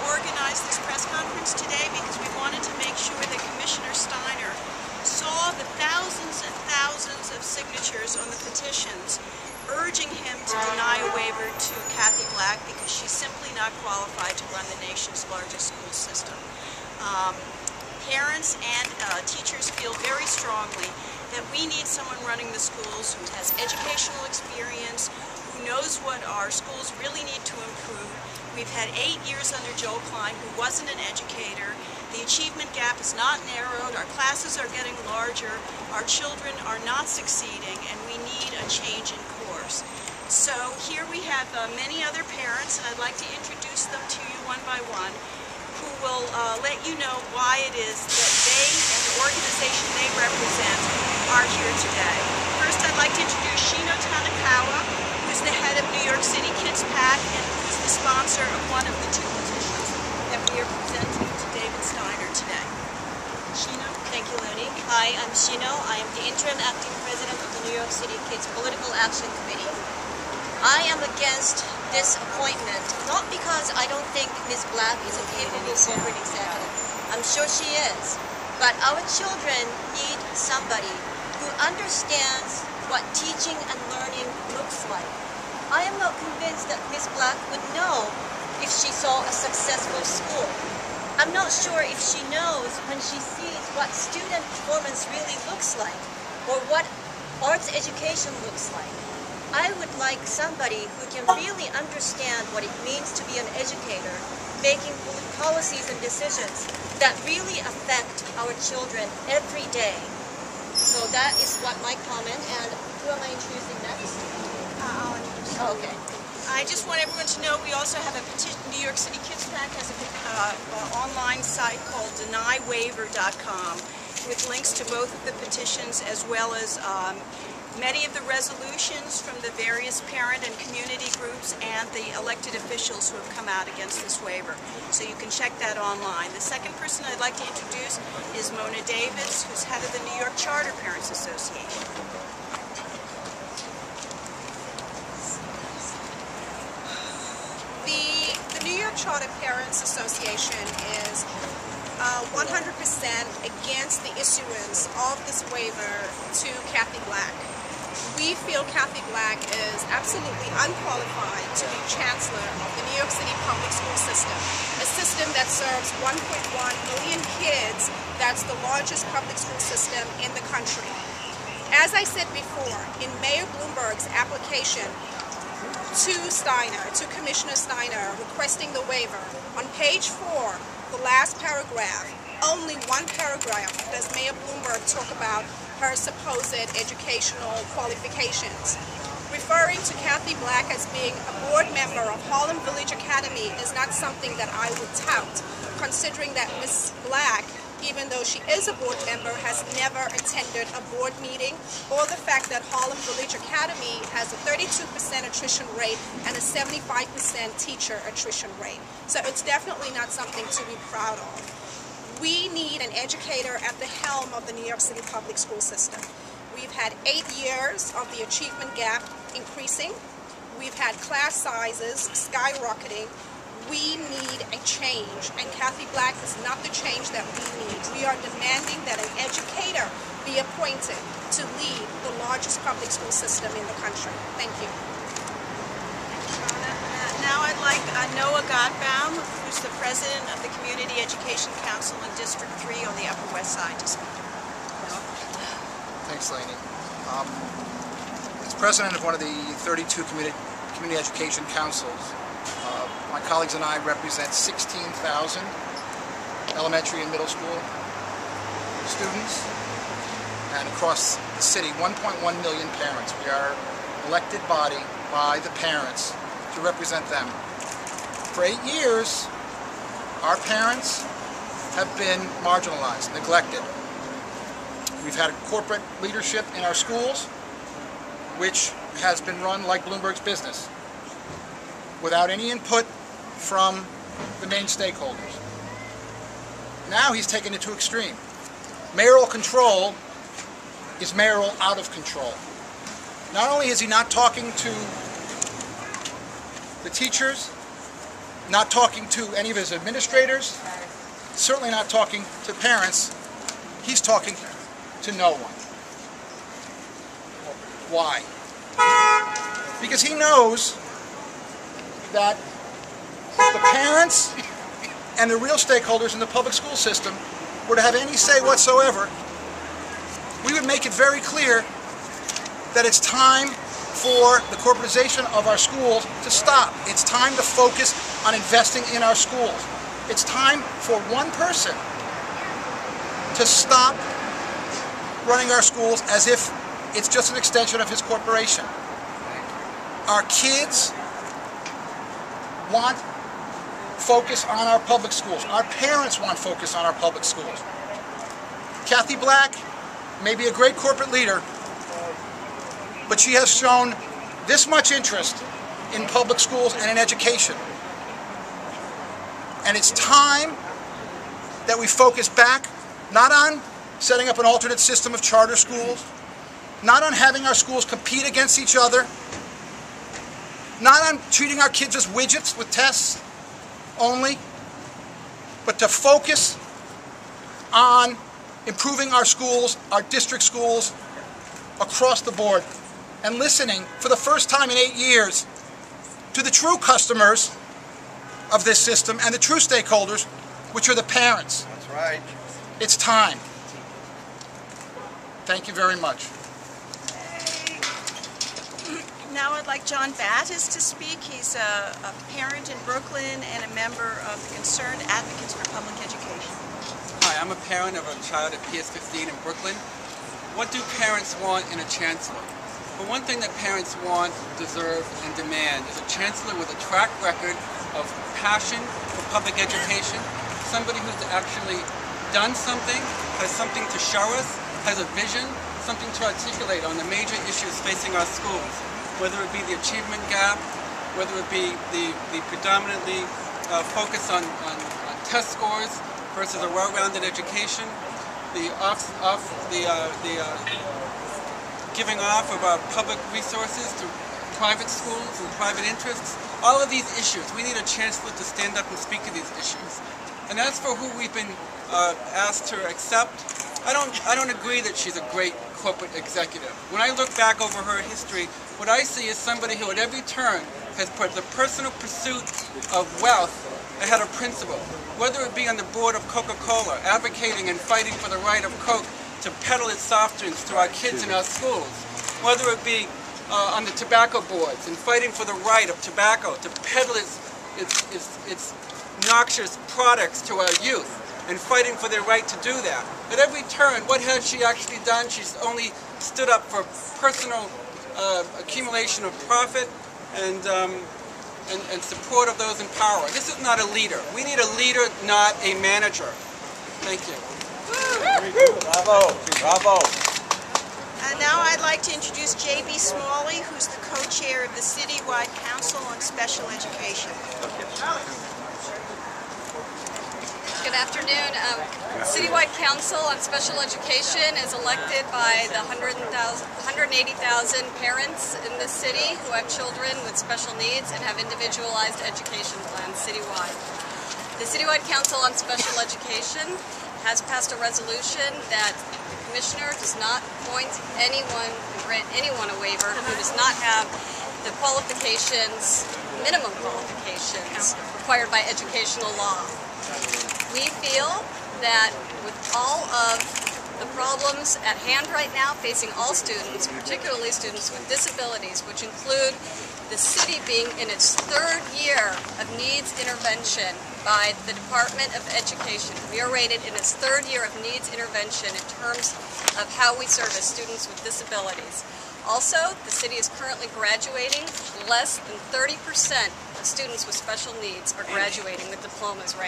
organized this press conference today because we wanted to make sure that Commissioner Steiner saw the thousands and thousands of signatures on the petitions urging him to deny a waiver to Cathy Black because she's simply not qualified to run the nation's largest school system. Parents and teachers feel very strongly that we need someone running the schools who has educational experience, who knows what our schools really need to improve. We've had 8 years under Joel Klein, who wasn't an educator. The achievement gap is not narrowed, our classes are getting larger, our children are not succeeding, and we need a change in course. So here we have many other parents, and I'd like to introduce them to you one by one, who will let you know why it is that they and the organization they represent are here today. First, I'd like to introduce Shino Tanakawa, who's the head of New York City Kids PAC and who's the sponsor of one of the 2 petitions that we are presenting to David Steiner today. Shino? Thank you, Loni. Hi, I'm Shino. I am the interim acting president of the New York City Kids Political Action Committee. I am against this appointment, not because I don't think Ms. Black is a capable corporate executive. I'm sure she is. But our children need somebody who understands what teaching and learning looks like. I am not convinced that Ms. Black would know if she saw a successful school. I'm not sure if she knows when she sees what student performance really looks like or what arts education looks like. I would like somebody who can really understand what it means to be an educator, making policies and decisions that really affect our children every day. So that is what my comment, and who am I introducing next? Oh, okay. I just want everyone to know we also have a petition. New York City Kids PAC has an online site called denywaiver.com with links to both of the petitions as well as many of the resolutions from the various parent and community groups and the elected officials who have come out against this waiver. So you can check that online. The second person I'd like to introduce is Mona Davis, who's head of the New York Charter Parents Association. The New York Charter Parents Association is 100% against the issuance of this waiver to Cathy Black. We feel Cathy Black is absolutely unqualified to be chancellor of the New York City public school system, a system that serves 1.1 million kids. That's the largest public school system in the country. As I said before, in Mayor Bloomberg's application to Steiner, to Commissioner Steiner, requesting the waiver, on page 4, the last paragraph, only one paragraph does Mayor Bloomberg talk about her supposed educational qualifications. Referring to Cathy Black as being a board member of Harlem Village Academy is not something that I would tout, considering that Ms. Black, even though she is a board member, has never attended a board meeting, or the fact that Harlem Village Academy has a 32% attrition rate and a 75% teacher attrition rate. So it's definitely not something to be proud of. We need an educator at the helm of the New York City public school system. We've had 8 years of the achievement gap increasing. We've had class sizes skyrocketing. We need a change, and Cathy Black is not the change that we need. We are demanding that an educator be appointed to lead the largest public school system in the country. Thank you. Now I'd like Noah Gottbaum, who's the president of the Community Education Council in District 3 on the Upper West Side, to speak. Thanks, Lainey. As president of one of the 32 community education councils, my colleagues and I represent 16,000 elementary and middle school students, and across the city, 1.1 million parents. We are an elected body by the parents to represent them. For 8 years, our parents have been marginalized, neglected. We've had corporate leadership in our schools, which has been run like Bloomberg's business, without any input from the main stakeholders. Now he's taken it to extreme. Mayoral control is mayoral out of control. Not only is he not talking to the teachers not talking to any of his administrators, certainly not talking to parents. He's talking to no one. Why? Because he knows that if the parents and the real stakeholders in the public school system were to have any say whatsoever, we would make it very clear that it's time for the corporatization of our schools to stop. It's time to focus on investing in our schools. It's time for one person to stop running our schools as if it's just an extension of his corporation. Our kids want focus on our public schools. Our parents want focus on our public schools. Cathy Black may be a great corporate leader, but she has shown this much interest in public schools and in education. And it's time that we focus back, not on setting up an alternate system of charter schools, not on having our schools compete against each other, not on treating our kids as widgets with tests only, but to focus on improving our schools, our district schools, across the board, and listening for the first time in 8 years to the true customers of this system and the true stakeholders, which are the parents. That's right. It's time. Thank you very much. Now I'd like John Battis to speak. He's a parent in Brooklyn and a member of the Concerned Advocates for Public Education. Hi, I'm a parent of a child at PS 15 in Brooklyn. What do parents want in a chancellor? Well, one thing that parents want, deserve, and demand is a chancellor with a track record of passion for public education, somebody who's actually done something, has something to show us, has a vision, something to articulate on the major issues facing our schools, whether it be the achievement gap, whether it be the predominantly focus on test scores versus a well-rounded education, the giving off of our public resources to private schools and private interests. All of these issues, we need a chancellor to stand up and speak to these issues. And as for who we've been asked to accept, I don't agree that she's a great corporate executive. When I look back over her history, what I see is somebody who at every turn has put the personal pursuit of wealth ahead of principle. Whether it be on the board of Coca-Cola, advocating and fighting for the right of Coke to peddle its soft drinks to our kids in our schools, whether it be on the tobacco boards and fighting for the right of tobacco to peddle its noxious products to our youth and fighting for their right to do that. At every turn, what has she actually done? She's only stood up for personal accumulation of profit and support of those in power. This is not a leader. We need a leader, not a manager. Thank you. Bravo, bravo. And now I'd like to introduce J.B. Smalley, who's the co-chair of the Citywide Council on Special Education. Good afternoon. Citywide Council on Special Education is elected by the 180,000 parents in this city who have children with special needs and have individualized education plans citywide. The Citywide Council on Special Education has passed a resolution that the Commissioner does not appoint anyone, grant anyone a waiver who does not have the qualifications, minimum qualifications required by educational law. We feel that with all of the problems at hand right now facing all students, particularly students with disabilities, which include the city being in its third year of needs intervention by the Department of Education. We are rated in its third year of needs intervention in terms of how we service students with disabilities. Also, the city is currently graduating. Less than 30% of students with special needs are graduating with diplomas right now.